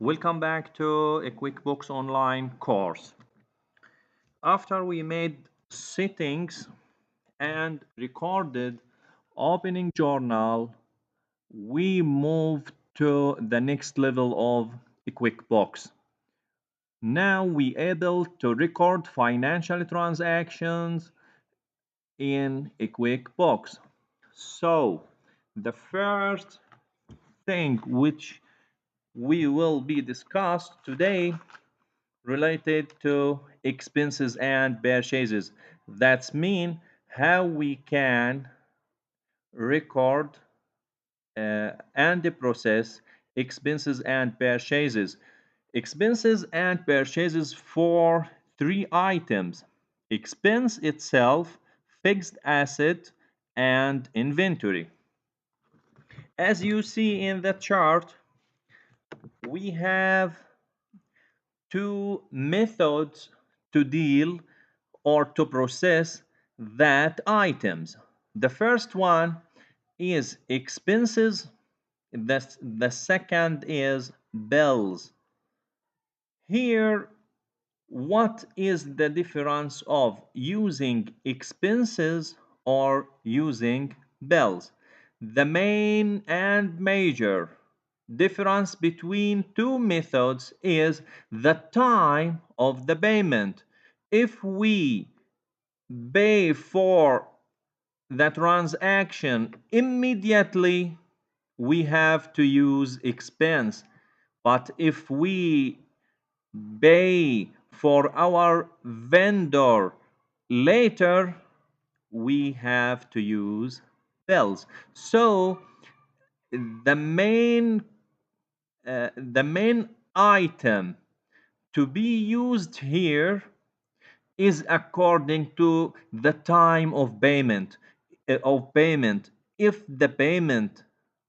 Welcome back to a QuickBooks Online course. After we made settings and recorded opening journal, we moved to the next level of a QuickBooks. Now we able to record financial transactions in a QuickBooks. So the first thing which we will be discussed today related to expenses and purchases. That's mean how we can record and process expenses and purchases. Expenses and purchases for three items: expense itself, fixed asset, and inventory. As you see in the chart, we have two methods to deal or to process that items. The first one is expenses, the second is bills. Here, what is the difference of using expenses or using bills? The main and major difference between two methods is the time of the payment. If we pay for the transaction immediately, we have to use expense. But if we pay for our vendor later, we have to use bills. So the main item to be used here is according to the time of payment. If the payment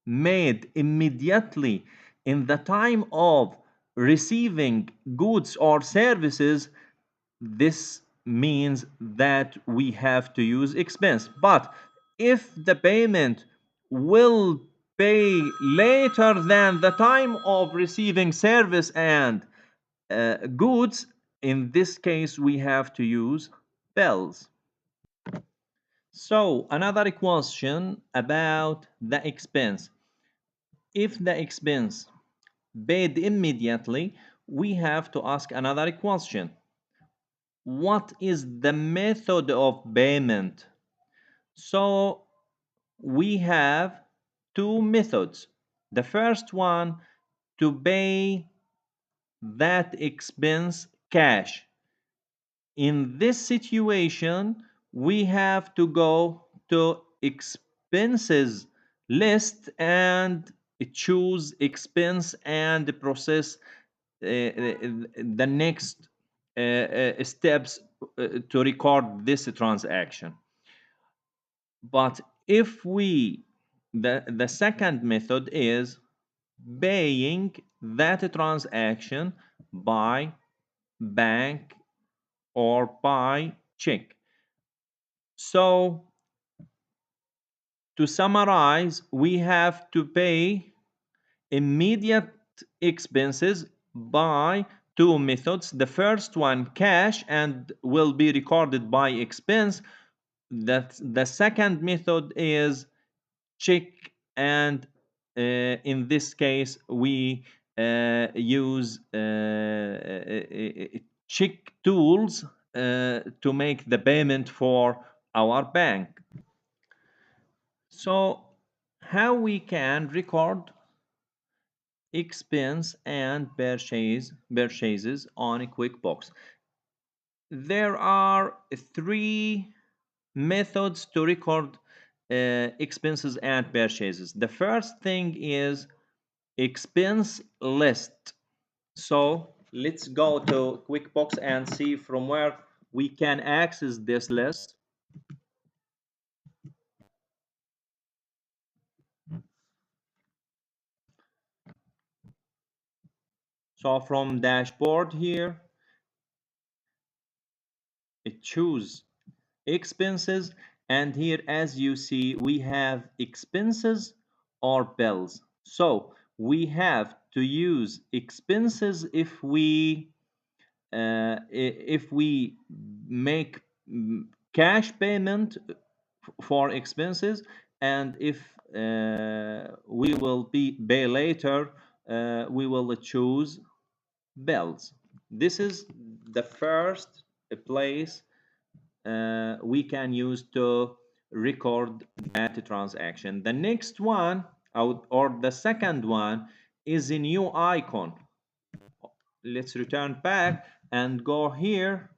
made immediately in the time of receiving goods or services, this means that we have to use expense. But if the payment will pay later than the time of receiving service and goods, in this case we have to use bills. So another question about the expense. If the expense paid immediately, we have to ask another question. What is the method of payment? So we have two methods. The first one, to pay that expense cash. In this situation, we have to go to expenses list and choose expense and process the next steps to record this transaction. But if the second method is paying that transaction by bank or by check. So to summarize, we have to pay immediate expenses by two methods. The first one, cash, and will be recorded by expense. The second method is check, and in this case we use check tools to make the payment for our bank. So how we can record expense and purchases on a QuickBooks? There are three methods to record expenses and purchases. The first thing is expense list. So let's go to QuickBooks and see from where we can access this list. So from dashboard here, choose expenses, and here as you see we have expenses or bills. So we have to use expenses if we make cash payment for expenses, and if we will pay later, we will choose bills. This is the first place we can use to record that transaction. The next one, or the second one, is a new icon. Let's return back and go here.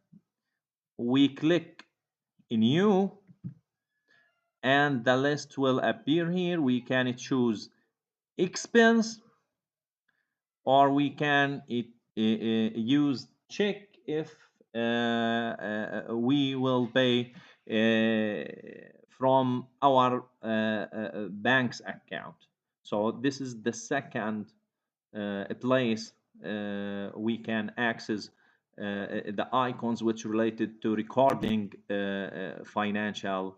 We click new, and the list will appear here. We can choose expense, or we can use check if we will pay from our bank's account. So this is the second place we can access the icons which related to recording financial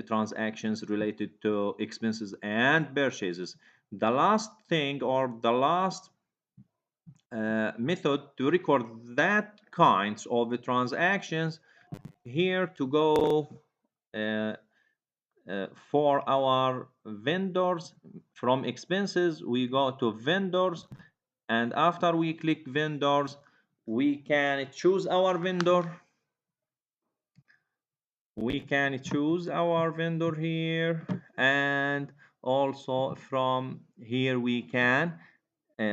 transactions related to expenses and purchases. The last thing, or the last method to record that kinds of the transactions, here to go for our vendors. From expenses we go to vendors, and after we click vendors, we can choose our vendor. We can choose our vendor here, and also from here we can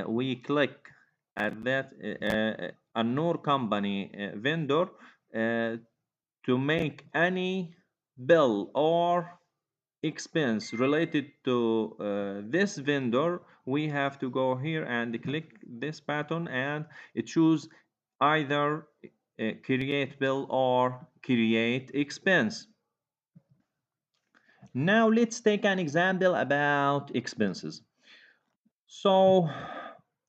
we click at that Annur company vendor to make any bill or expense related to this vendor. We have to go here and click this button and choose either create bill or create expense. Now let's take an example about expenses. So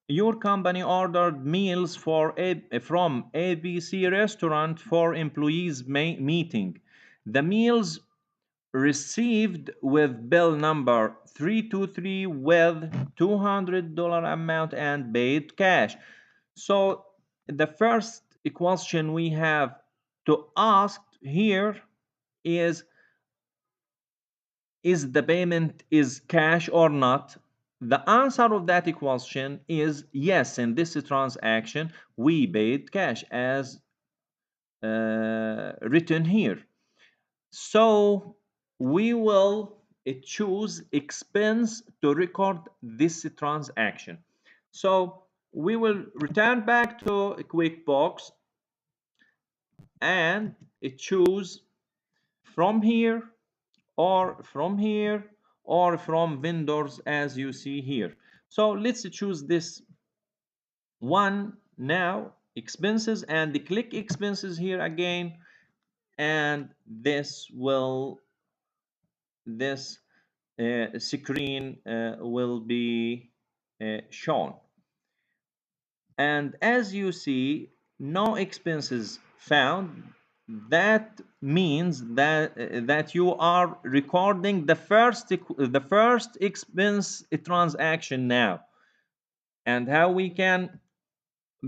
your company ordered meals from ABC restaurant for employees meeting. The meals received with bill number 323 with $200 amount and paid cash. So the first question we have to ask here is the payment is cash or not? The answer of that question is yes. In this transaction we paid cash as written here. So we will choose expense to record this transaction. So we will return back to QuickBooks and choose from here, or from here, or from vendors, as you see here. So let's choose this one now, expenses, and click expenses here again, and this screen will be shown. And as you see, no expenses found. That means that you are recording the first expense transaction now. And how we can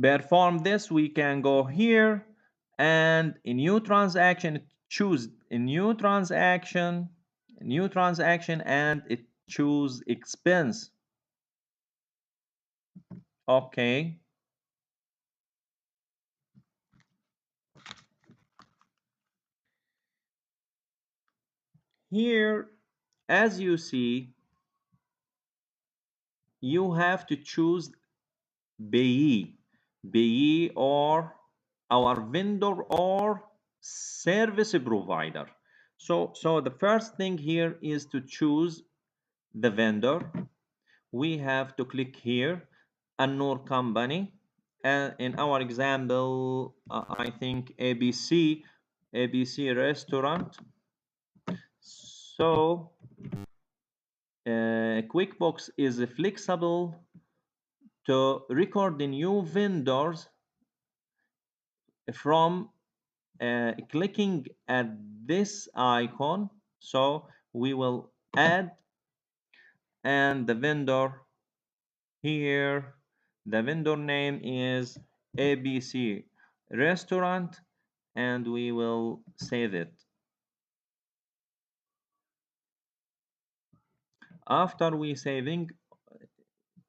perform this? We can go here and in new transaction, choose a new transaction, and choose expense. Okay. Here, as you see, you have to choose payee, or our vendor or service provider. So the first thing here is to choose the vendor. We have to click here, Annur company, and in our example, I think ABC restaurant. So QuickBooks is flexible to record the new vendors from clicking at this icon. So we will add, and the vendor Here, the vendor name is ABC Restaurant, and we will save it. After we saving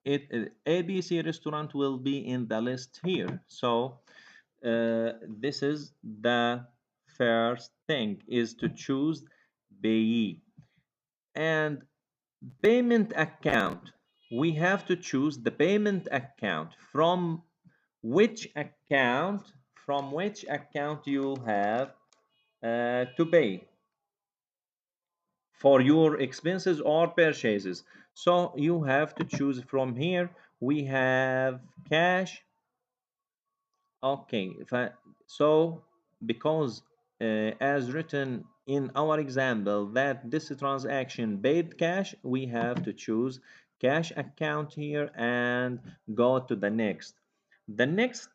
it, ABC Restaurant will be in the list here. So this is the first thing, is to choose payee. And payment account, we have to choose the payment account. From which account you have to pay for your expenses or purchases. So you have to choose from here. We have cash. Okay, so because as written in our example that this transaction paid cash, we have to choose cash account here and go to the next. The next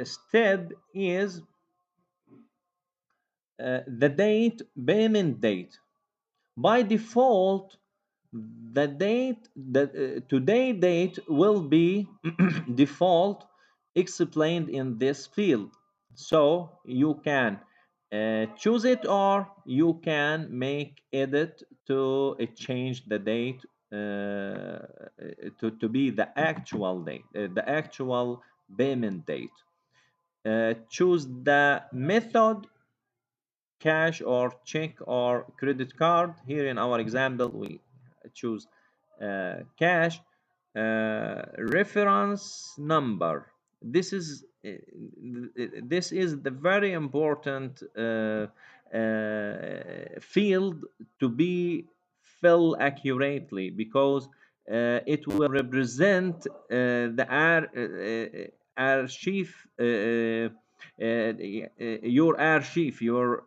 step is the date, payment date. By default, the today date will be default explained in this field. So you can choose it, or you can make edit to change the date to be the actual date, the actual payment date. Choose the method, cash or check or credit card. Here in our example, we choose cash. Reference number. This is the very important field to be filled accurately, because it will represent the archive, your archive, your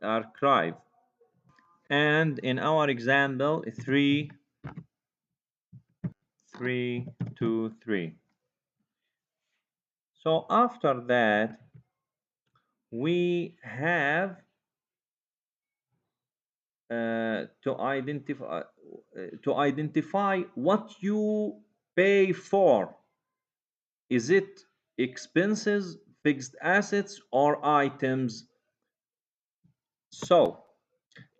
archive. And in our example, 3323. So after that, we have to identify what you pay for. Is it expenses, fixed assets, or items? So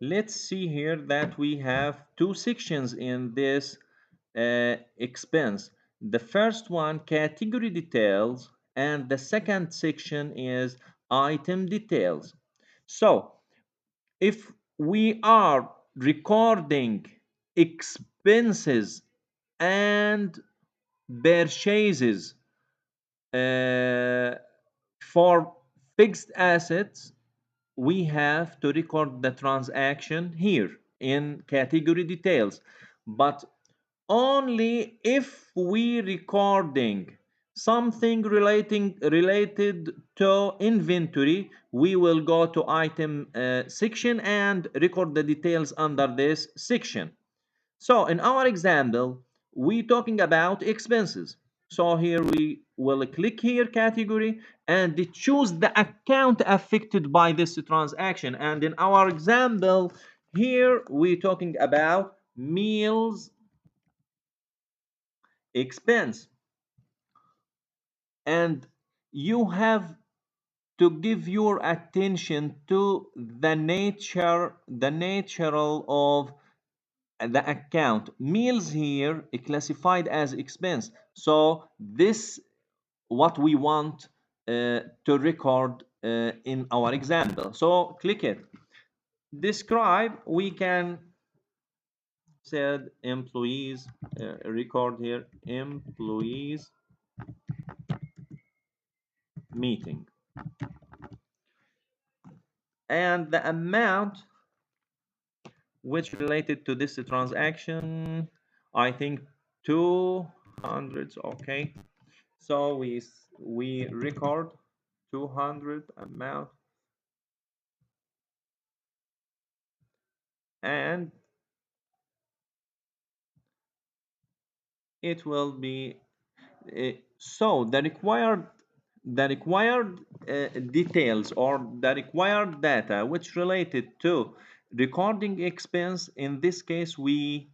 let's see here that we have two sections in this expense. The first one, category details, and the second section is item details. So if we are recording expenses and purchases for fixed assets, we have to record the transaction here in category details. But only if we recording something related to inventory, we will go to item section and record the details under this section. So in our example, we talking about expenses. So here we will click here category and choose the account affected by this transaction. And in our example here, we talking about meals expense. And you have to give your attention to the natural of the account. Meals here classified as expense, so this what we want to record in our example. So click it. Describe, we can said employees, record here employees meeting, and the amount which related to this transaction, I think 200. Okay, so we record 200 amount, and it will be so the required details, or the required data which related to recording expense. In this case, we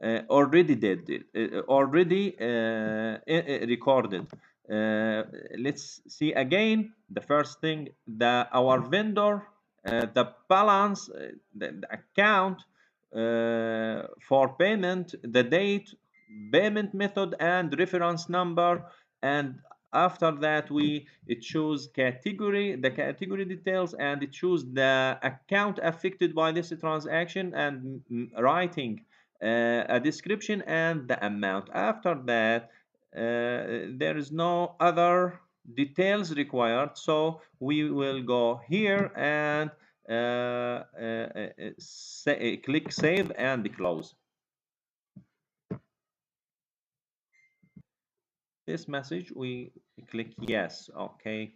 already did it, already recorded. Let's see again. The first thing, our vendor, the balance, the account for payment, the date, payment method, and reference number. And after that, we choose category, the category details, and choose the account affected by this transaction, and writing a description and the amount. After that, there is no other details required, so we will go here and click save and close. This message, we click yes. Okay.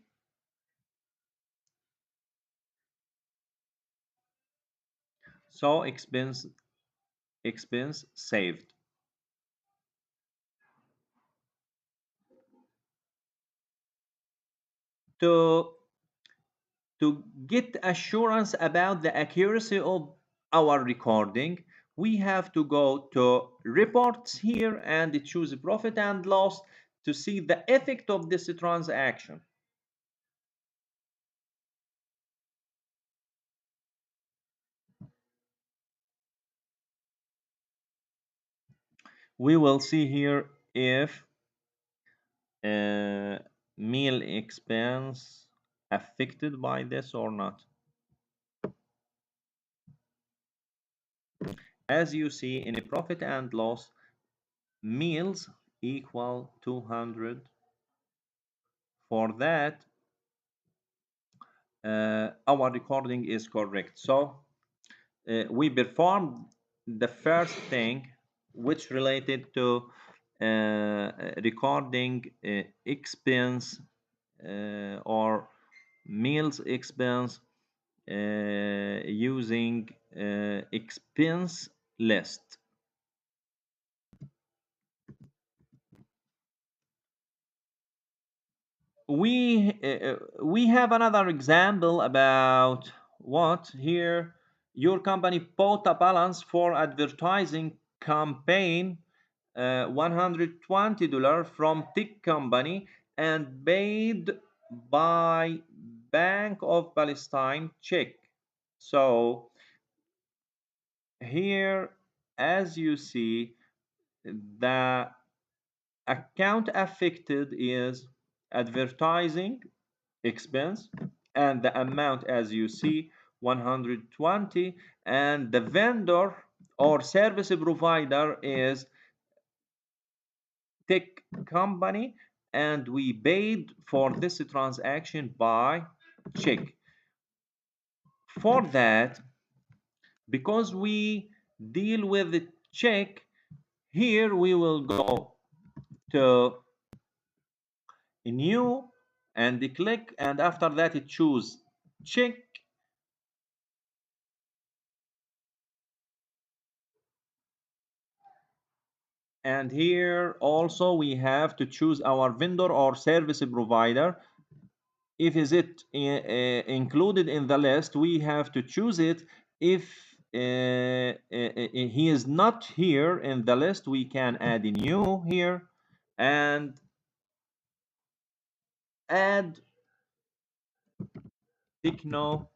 So expense saved. To get assurance about the accuracy of our recording, we have to go to reports here and choose profit and loss to see the effect of this transaction. We will see here if meal expense affected by this or not. As you see in a profit and loss, meals equal 200. For that, our recording is correct. So we performed the first thing, which related to recording expense or meals expense using expense list. We have another example about what here. Your company bought a balance for advertising campaign, $120 from tech company, and paid by Bank of Palestine check. So here, as you see, the account affected is advertising expense, and the amount, as you see, 120, and the vendor or service provider is tech company, and we paid for this transaction by check. For that, because we deal with the check, here we will go to new and click, and after that it choose check, and here also we have to choose our vendor or service provider. If is it included in the list, we have to choose it. If he is not here in the list, we can add a new here and add techno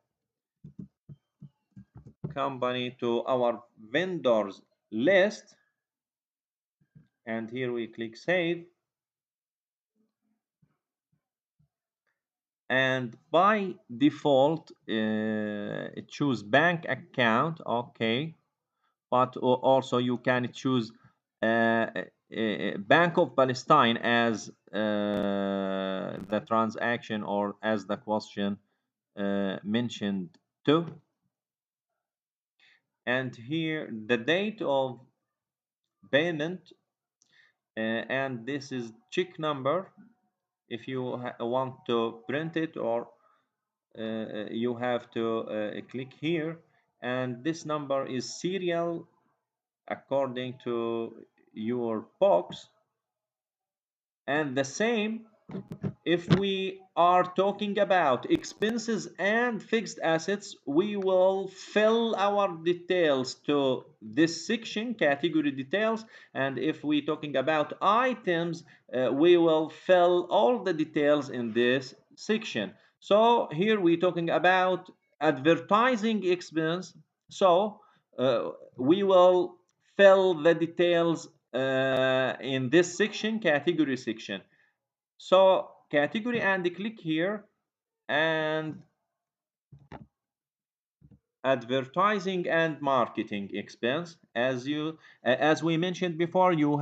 company to our vendors list, and here we click save. And by default choose bank account. Okay, but also you can choose Bank of Palestine as the transaction or as the question mentioned too. And here the date of payment, and this is check number if you want to print it, or you have to click here, and this number is serial according to your box, and the same if we are talking about expenses and fixed assets, we will fill our details to this section, category details. And if we're talking about items, we will fill all the details in this section. So here we're talking about advertising expense. So we will fill the details in this section, category section. So category, and click here, and advertising and marketing expense. As we mentioned before, you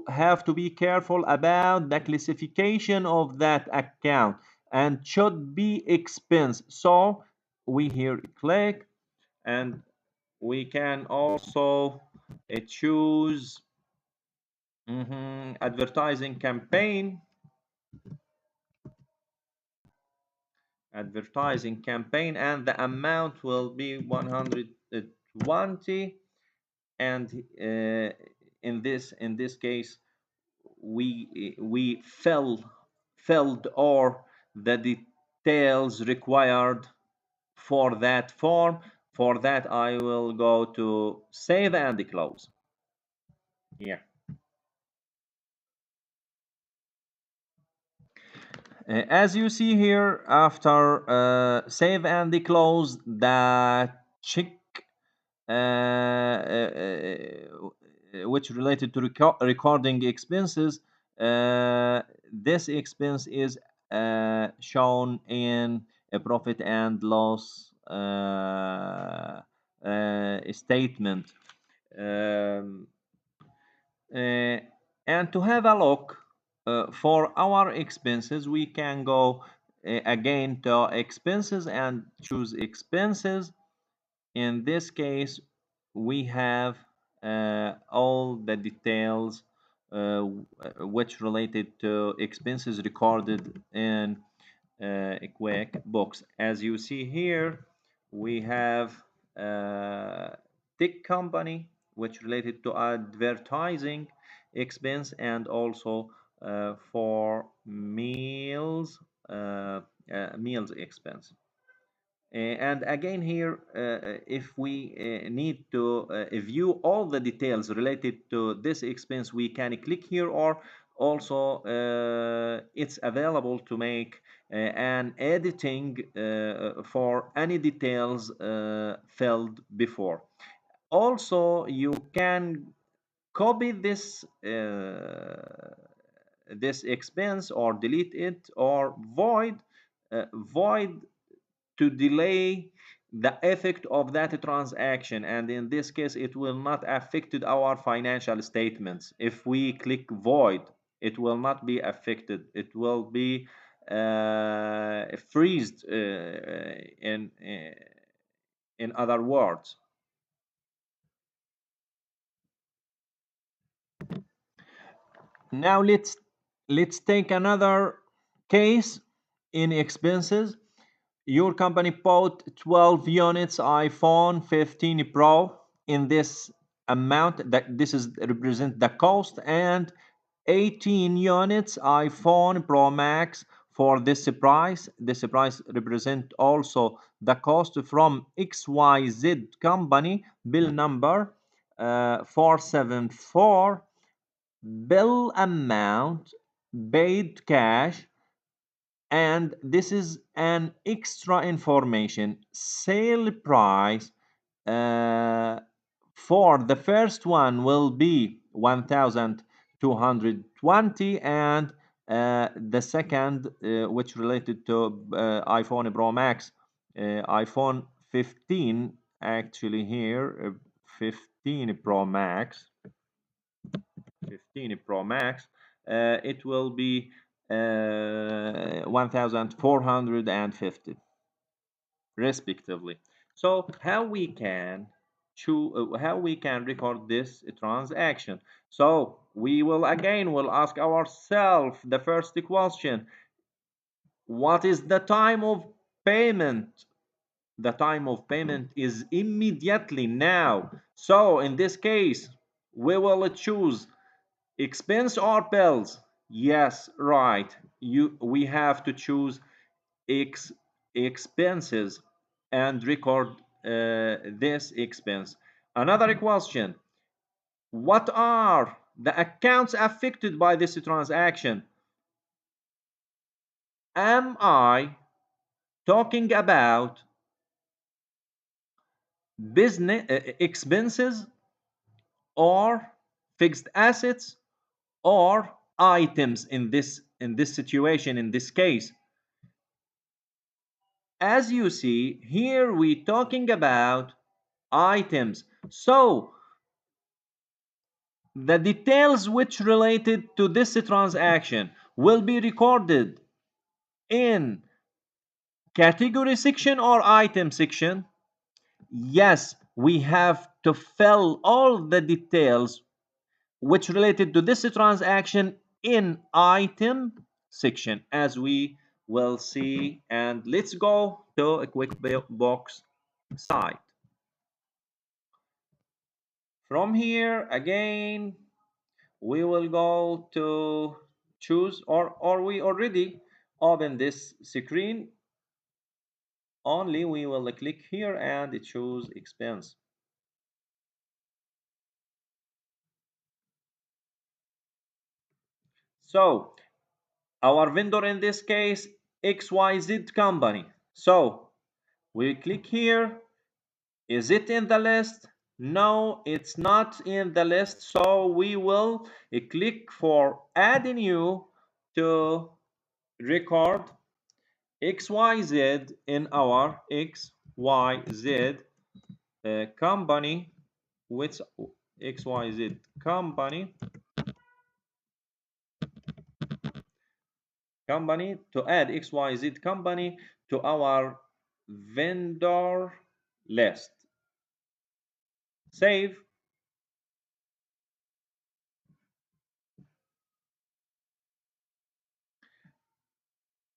have to be careful about the classification of that account and should be expense. So we here click, and we can also choose advertising campaign, and the amount will be 120. And in this case, we filled or the details required for that form. For that, I will go to save and close. Yeah. As you see here, after save and close, the check which related to recording expenses, this expense is shown in a profit and loss statement. Um, uh, and to have a look for our expenses, we can go again to expenses and choose expenses. In this case, we have all the details which related to expenses recorded in a quick box. As you see here, we have tech company, which related to advertising expense, and also for meals expense. And again here, if we need to view all the details related to this expense, we can click here, or also it's available to make an editing for any details filled before. Also, you can copy this expense, or delete it, or void to delay the effect of that transaction. And in this case, it will not affect our financial statements. If we click void, it will not be affected. It will be freezed in other words. Now let's take another case in expenses. Your company bought 12 units iPhone 15 Pro in this amount, that this is represent the cost, and 18 units iPhone Pro Max for this price. This price represent also the cost from XYZ company, bill number 474, bill amount, paid cash. And this is an extra information. Sale price uh, for the first one will be 1220, and the second, which related to iPhone Pro Max, iPhone 15, actually here 15 Pro Max, 15 Pro Max, it will be 1450 respectively. So how we can record this transaction? So we will ask ourselves the first question: what is the time of payment? The time of payment is immediately now. So in this case, we will choose expense or bills. Yes, right. We have to choose expenses and record this expense. Another question: what are the accounts affected by this transaction? Am I talking about business expenses or fixed assets or items in this situation, in this case? As you see here, we talking about items. So the details which related to this transaction will be recorded in category section or item section. Yes, we have to fill all the details which related to this transaction in item section, as we will see. And let's go to a QuickBooks site. From here again, we will go to choose, or we already open this screen. Only we will click here and choose expense. So our vendor in this case, XYZ company. So we click here. Is it in the list? No, it's not in the list. So we will click for add new to record XYZ in our XYZ company, with XYZ company to add XYZ company to our vendor list. Save.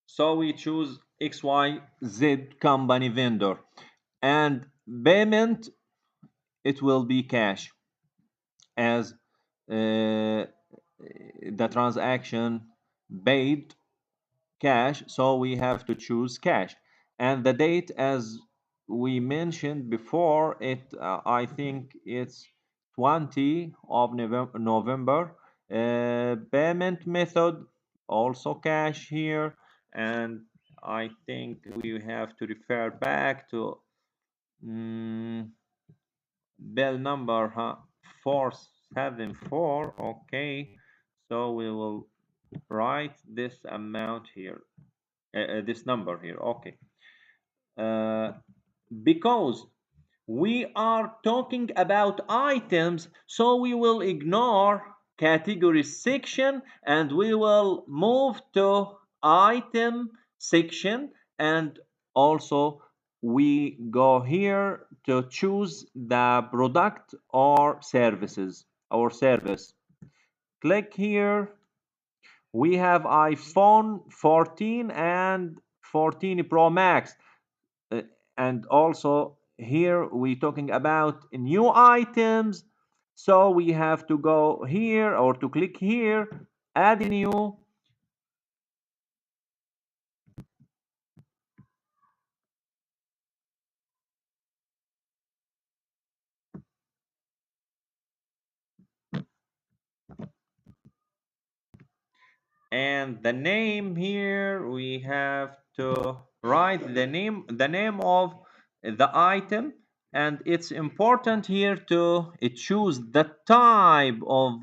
So we choose XYZ company vendor, and payment, it will be cash, as the transaction paid cash, so we have to choose cash. And the date, as we mentioned before, I think it's 20 of November. Payment method, also cash here. And I think we have to refer back to bill number 474. Okay, so we will write this amount here, this number here. Okay, uh, because we are talking about items, so we will ignore category section and we will move to item section. And also we go here to choose the product or services or service. Click here. We have iPhone 14 and 14 Pro Max. Uh, and also here we talking about new items. So we have to go here or to click here, add new. And the name here, we have to write the name of the item. And it's important here to choose the type of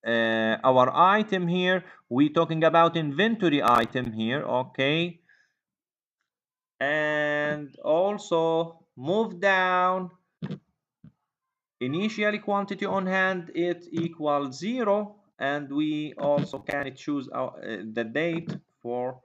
our item here. We talking about inventory item here. Okay, and also move down. Initially quantity on hand, it equals 0, and we also can choose the date for.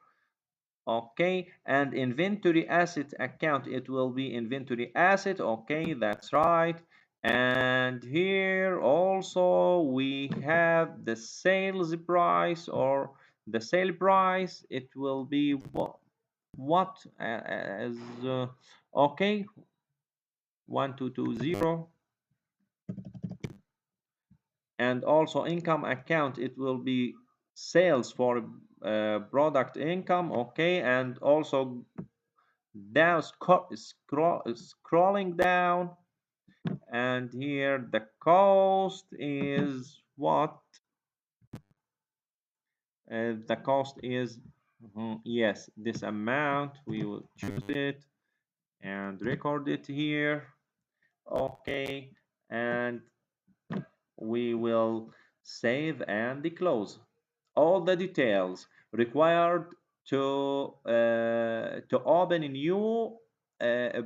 Okay, and inventory asset account, it will be inventory asset. Okay, that's right. And here also we have the sales price or the sale price. It will be what as okay, 1220. And also income account, it will be sales for product income. Okay, and also down scrolling down, and here the cost is what? The cost is yes, this amount. We will choose it and record it here. Okay, and we will save and close. All the details required to open a new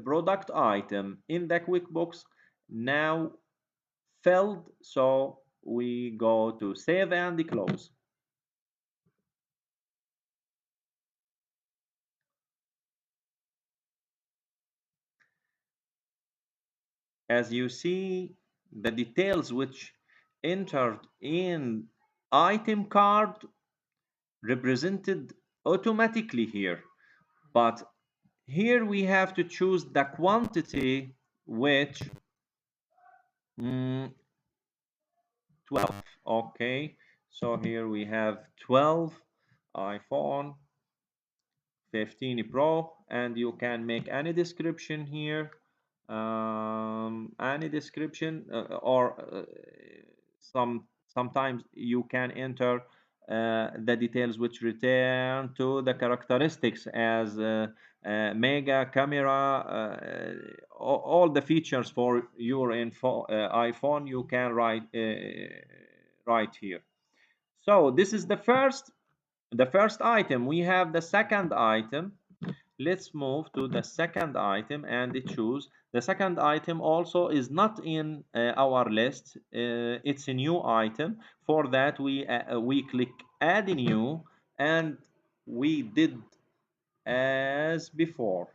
product item in the QuickBooks now filled. So we go to save and close. As you see, the details which entered in item card represented automatically here, but here we have to choose the quantity, which 12. Okay, so here we have 12 iPhone 15 Pro, and you can make any description here, any description, or sometimes you can enter the details which return to the characteristics as mega camera, all the features for your iPhone you can write here. So this is the first item. We have the second item. Let's move to the second item and choose. The second item also is not in our list. It's a new item. For that, we click add new, and we did as before.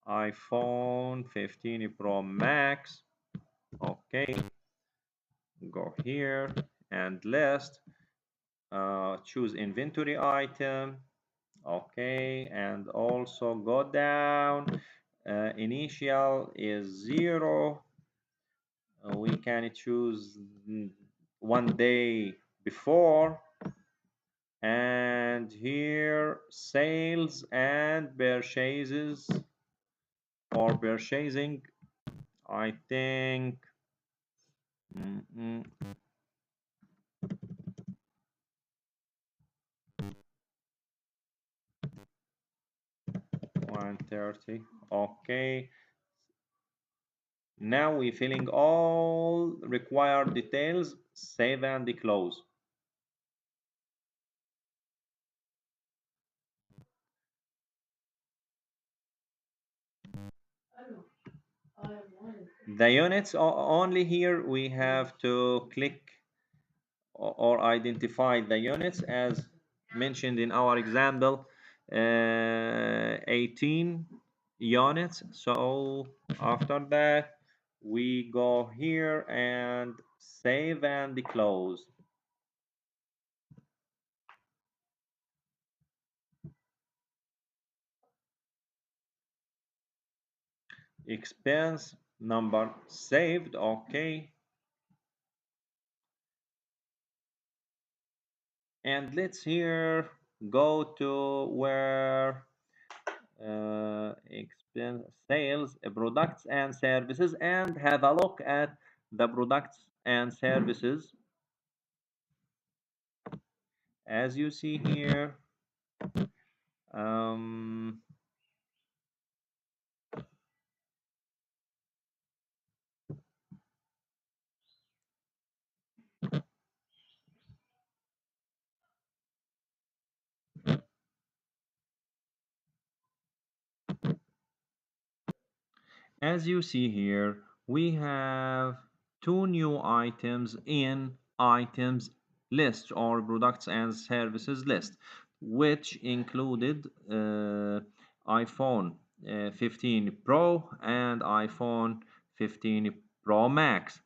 iPhone 15 Pro Max. Okay, go here and list. Choose inventory item. Okay, and also go down. Initial is 0. We can choose 1 day before, and here sales and purchases or purchasing. I think 130. Okay, now we're filling all required details. Save and close. The units only here we have to click or identify the units as mentioned in our example, 18 units. So after that we go here and save and close. Expense number saved. Okay, and let's here go to where expense sales, products and services, and have a look at the products and services. As you see here, um, as you see here, we have two new items in items list or products and services list, which included iPhone 15 Pro and iPhone 15 Pro Max.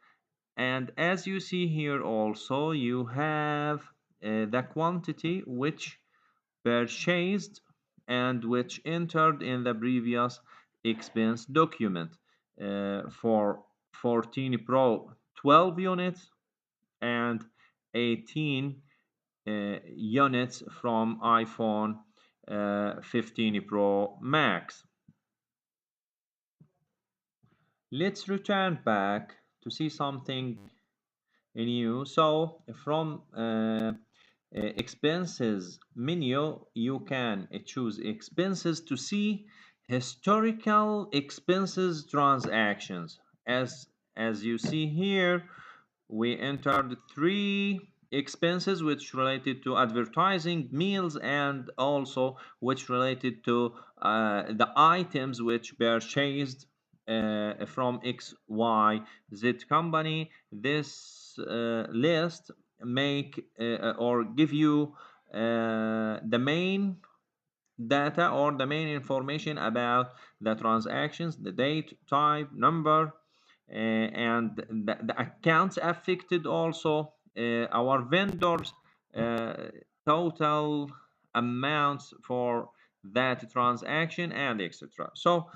And as you see here also, you have the quantity which purchased and which entered in the previous expense document. For 14 Pro 12 units and 18 units from iPhone 15 Pro Max. Let's return back to see something new. So from expenses menu, you can choose expenses to see historical expenses transactions. As you see here, we entered three expenses which related to advertising, meals, and also which related to the items which purchased from XYZ company. This list make or give you the main data or the main information about the transactions, the date, type, number, and the accounts affected, also our vendors, uh, total amounts for that transaction, and etc. So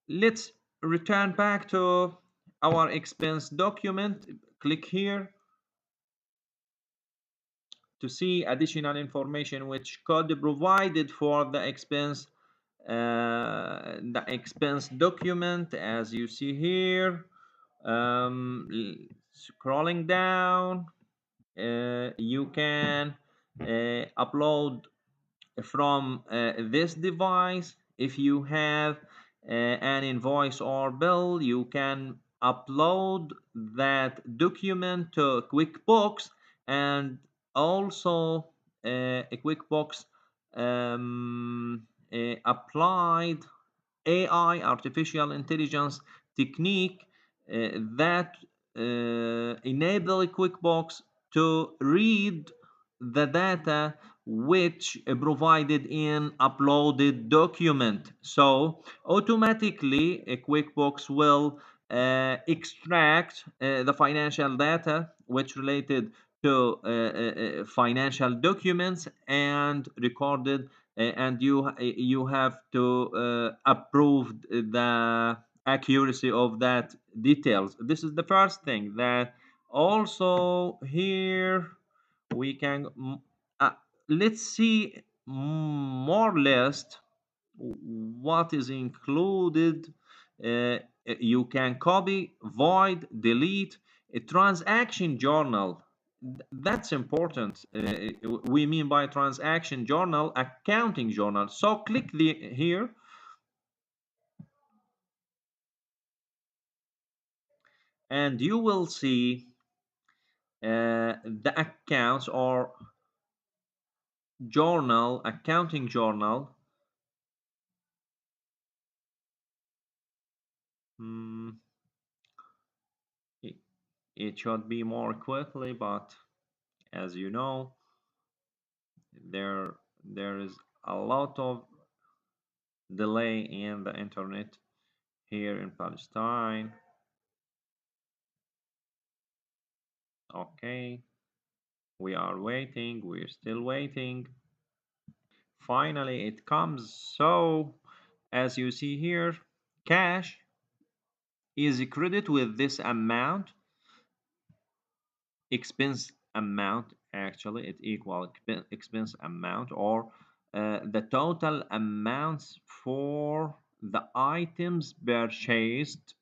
let's return back to our expense document. Click here to see additional information which could be provided for the expense document. As you see here, scrolling down, you can upload from this device. If you have an invoice or bill, you can upload that document to QuickBooks, and also QuickBooks applied AI, artificial intelligence technique that enable QuickBooks to read the data which provided in uploaded document. So automatically QuickBooks will extract the financial data which related to financial documents and recorded, and you have to approve the accuracy of that details. This is the first thing. That also here we can uh, let's see more or less what is included. You can copy, void, delete a transaction journal. That's important. We mean by transaction journal accounting journal. So click here, and you will see the accounts or journal, accounting journal. Hmm, it, it should be more quickly, but as you know, there there is a lot of delay in the internet here in Palestine. Okay, we are waiting, we're still waiting. Finally it comes. So as you see here, cash is a credit with this amount, expense amount, actually it equal expense amount, or the total amounts for the items purchased.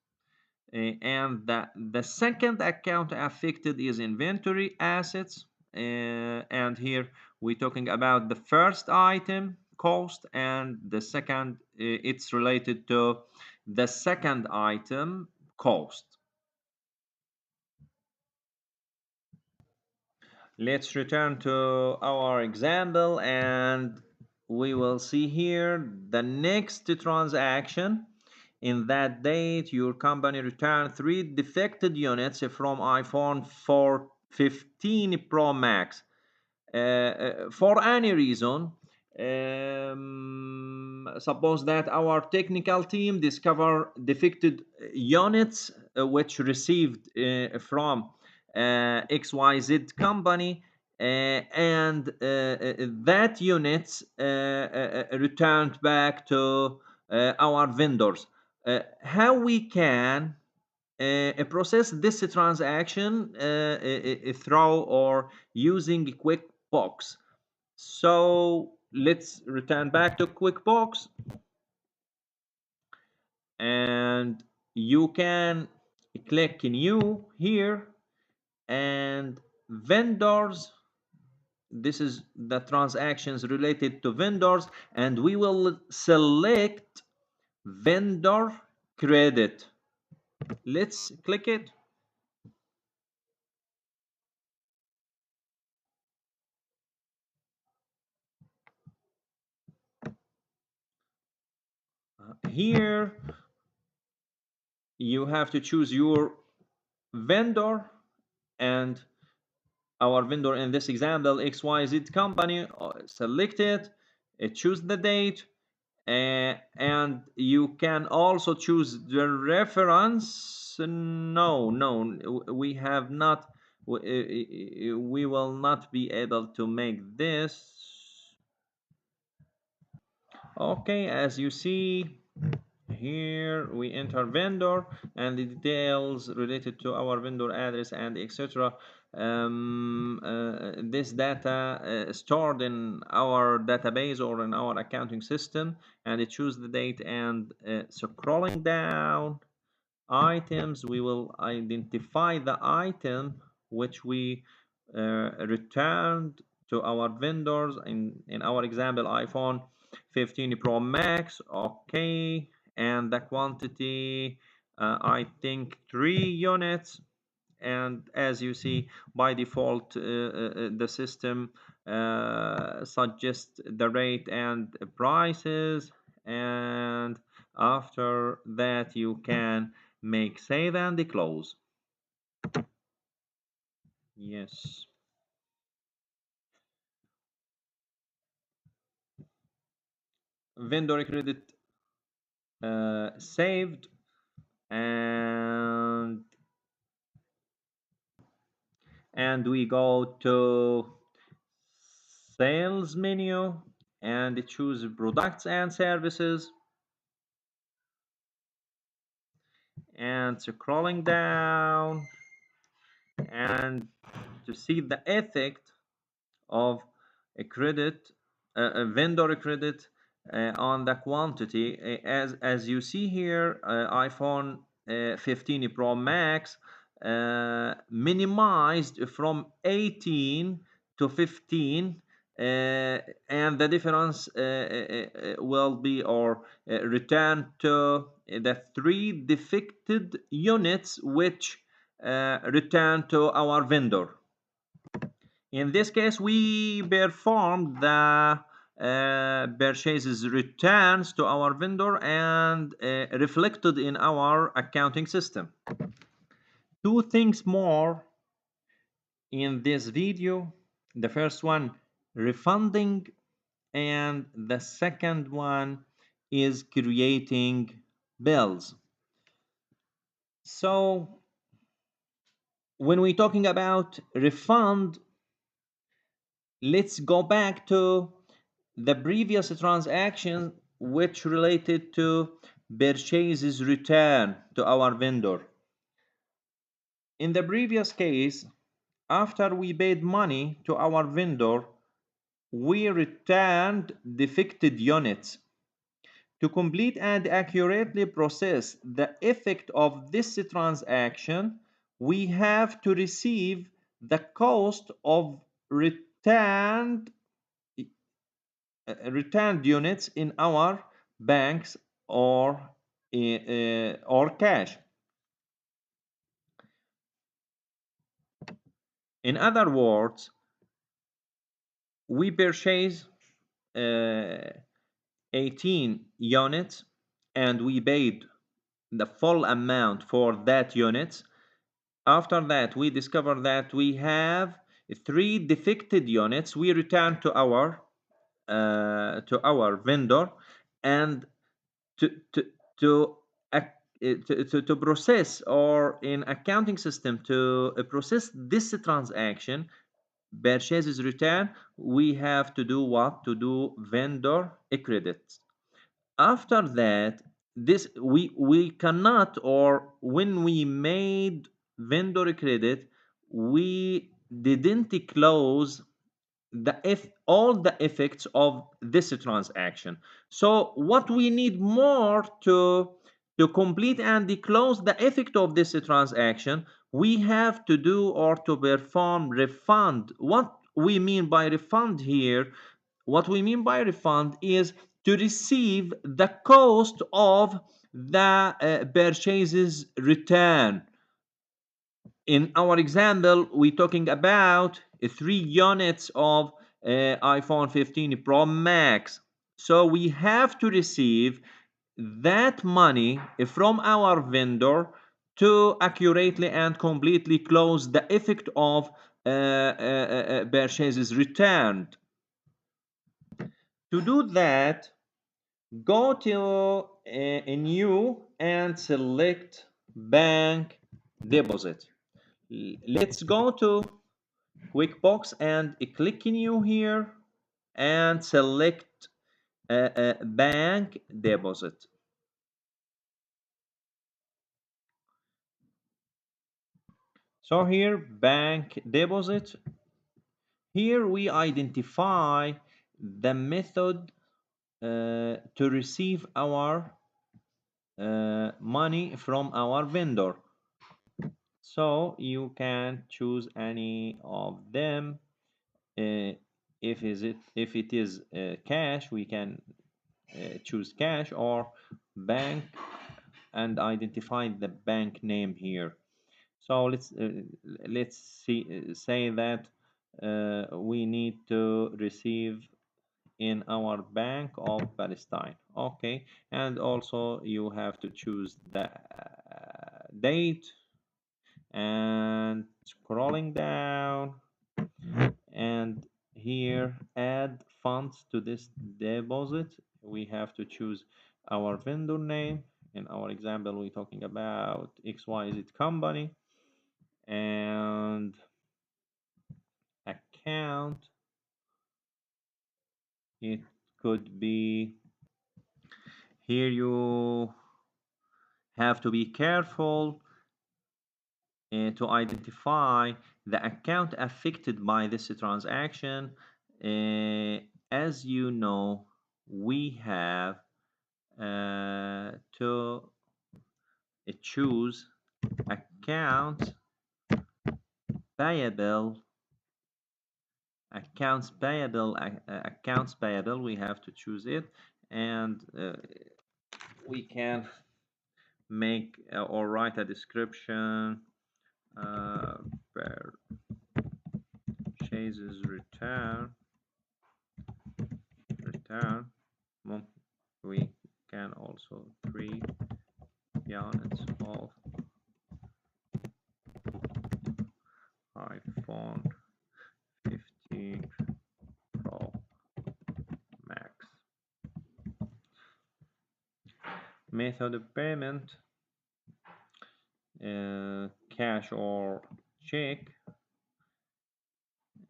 And the second account affected is inventory assets. And here we're talking about the first item cost, and the second, it's related to the second item cost. Let's return to our example, and we will see here the next transaction. In that date, your company returned three defected units from iPhone 15 Pro Max. For any reason, suppose that our technical team discover defected units which received from XYZ company, and that units returned back to our vendors. How we can process this transaction through or using QuickBooks. So let's return back to QuickBooks, and you can click new here, and vendors, this is the transactions related to vendors, and we will select vendor credit. Let's click it. Here you have to choose your vendor, and our vendor in this example, XYZ company, select it, choose the date, and you can also choose the reference. No, we have not, we will not be able to make this. Okay, as you see here, we enter vendor and the details related to our vendor address and etc. This data stored in our database or in our accounting system, and it choose the date, and scrolling down items, we will identify the item which we returned to our vendors. In our example, iPhone 15 Pro Max. Okay, and the quantity, I think 3 units. And as you see, by default, the system suggests the rate and prices, and after that you can make save and close. Yes, vendor credit saved, and we go to sales menu and choose products and services, and scrolling down, and to see the effect of a credit, a vendor credit on the quantity. As you see here, iPhone 15 Pro Max minimized from 18 to 15, and the difference will be, or return to the 3 defected units which return to our vendor. In this case, we performed the purchases returns to our vendor and reflected in our accounting system. Two things more in this video. The first one, refunding, and the second one is creating bills. So when we're talking about refund, let's go back to the previous transaction which related to purchases return to our vendor. In the previous case, after we paid money to our vendor, we returned defected units. To complete and accurately process the effect of this transaction, we have to receive the cost of returned units in our banks or cash. In other words, we purchase 18 units and we paid the full amount for that units. After that, we discover that we have 3 defected units. We return to our vendor, and to to to to process, or in accounting system to process this transaction, purchases return, we have to do what? To do vendor credit. After that, this we cannot, or when we made vendor credit, we didn't close the if all the effects of this transaction. So what we need more to complete and close the effect of this transaction, we have to do or to perform refund. What we mean by refund here, what we mean by refund is to receive the cost of the purchases return. In our example, we're talking about 3 units of iPhone 15 Pro Max. So we have to receive that money from our vendor to accurately and completely close the effect of purchases returned. To do that, go to a new and select bank deposit. Let's go to QuickBooks and click new here and select bank deposit. So here, bank deposit. Here we identify the method to receive our money from our vendor. So you can choose any of them. If it is cash, we can choose cash or bank and identify the bank name here. So let's say that we need to receive in our Bank of Palestine. Okay, and also you have to choose the date, and scrolling down, and here add funds to this deposit. We have to choose our vendor name. In our example, we're talking about XYZ company, and account. It could be, here you have to be careful to identify the account affected by this transaction. As you know, we have to choose account payable, accounts payable. We have to choose it, and we can make or write a description. Purchases return. We can also 3 units of iPhone 15 Pro Max. Method of payment, cash or check,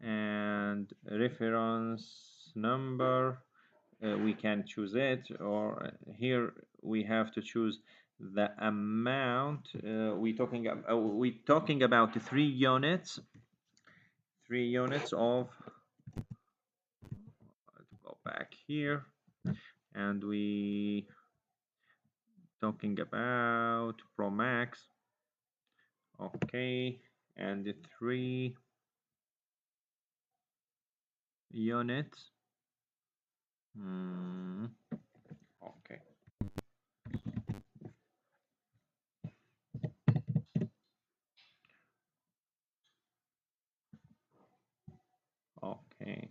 and reference number. We can choose it, or here we have to choose the amount. We talking about 3 units. 3 units of. Let's go back here, and we talking about Pro Max. Okay, and the 3 units. Okay. Okay.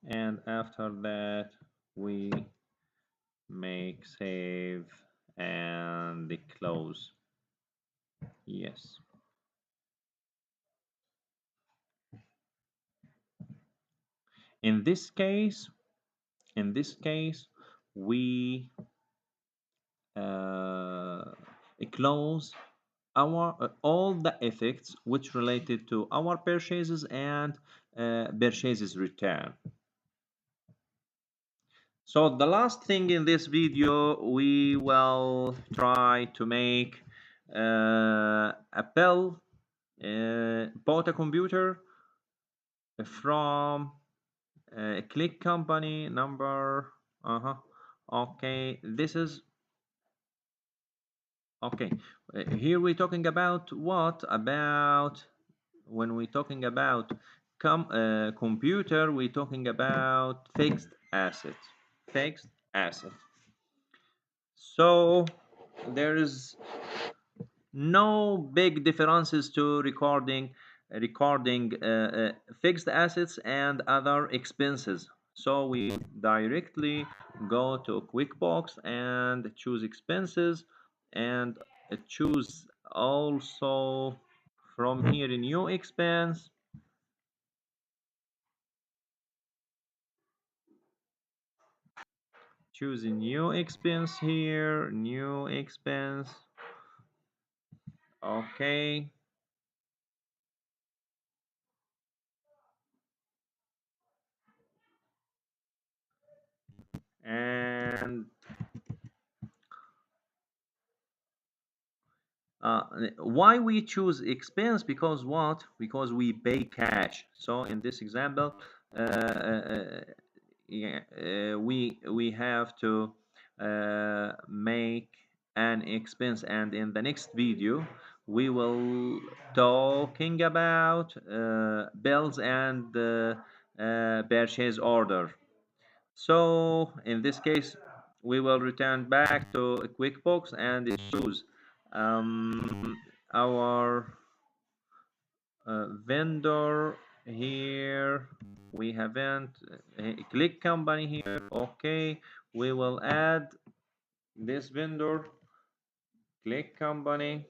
And after that, we make save and close. Yes. In this case, we close our all the effects which related to our purchases and purchases return. So the last thing in this video, we will try to make a bill, bought a computer from a click company number. Okay, this is okay. Here we're talking about what? About when we're talking about computer, we're talking about fixed asset. Fixed asset. So there is no big differences to recording fixed assets and other expenses. So we directly go to QuickBooks and choose expenses and choose also from here new expense. Choose a new expense here, new expense. Okay. And why we choose expense? Because what? Because we pay cash. So in this example, yeah, we have to make an expense, and in the next video we will talking about bills and purchase order. So in this case, we will return back to QuickBooks and choose our vendor here. We haven't click company here. Okay, we will add this vendor, click company.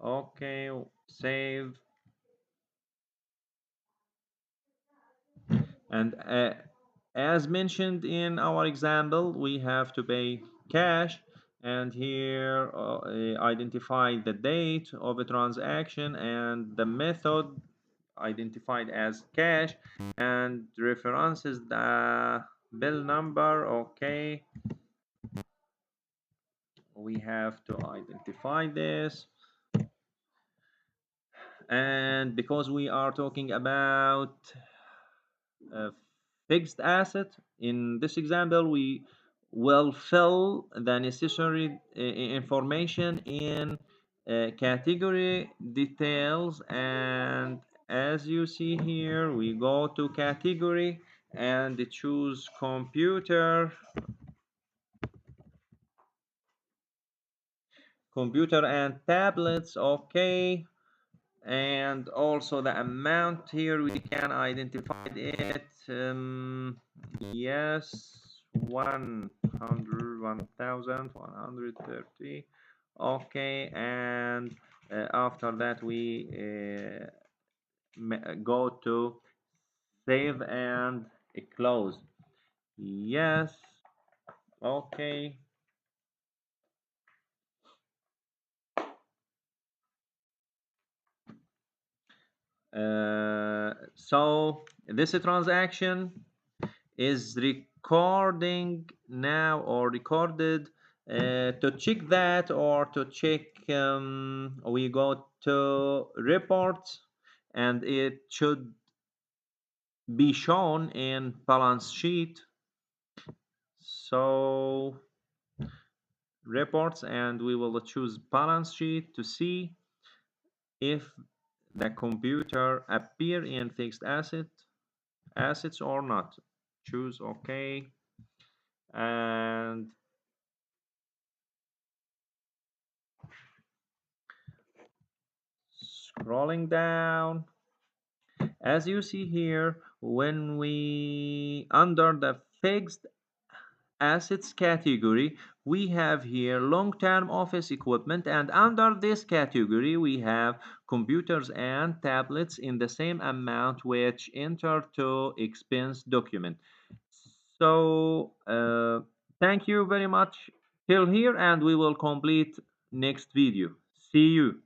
Okay, save. And as mentioned in our example, we have to pay cash, and here identify the date of a transaction and the method identified as cash, and references the bill number. Okay, we have to identify this. And because we are talking about a fixed asset, in this example we will fill the necessary information in category details. And as you see here, we go to category and choose computer and tablets. Okay, and also the amount here we can identify it. Yes, 100 1130. Okay, and after that we go to save and close. Yes. Okay. So this transaction is recording now or recorded. To check that, or to check, we go to reports and it should be shown in balance sheet. So reports, and we will choose balance sheet to see if the computer appear in fixed assets or not. Choose OK, and scrolling down. As you see here, when we under the fixed assets category, we have here long-term office equipment, and under this category we have computers and tablets in the same amount, which enter to expense document. So thank you very much till here, and we will complete next video. See you.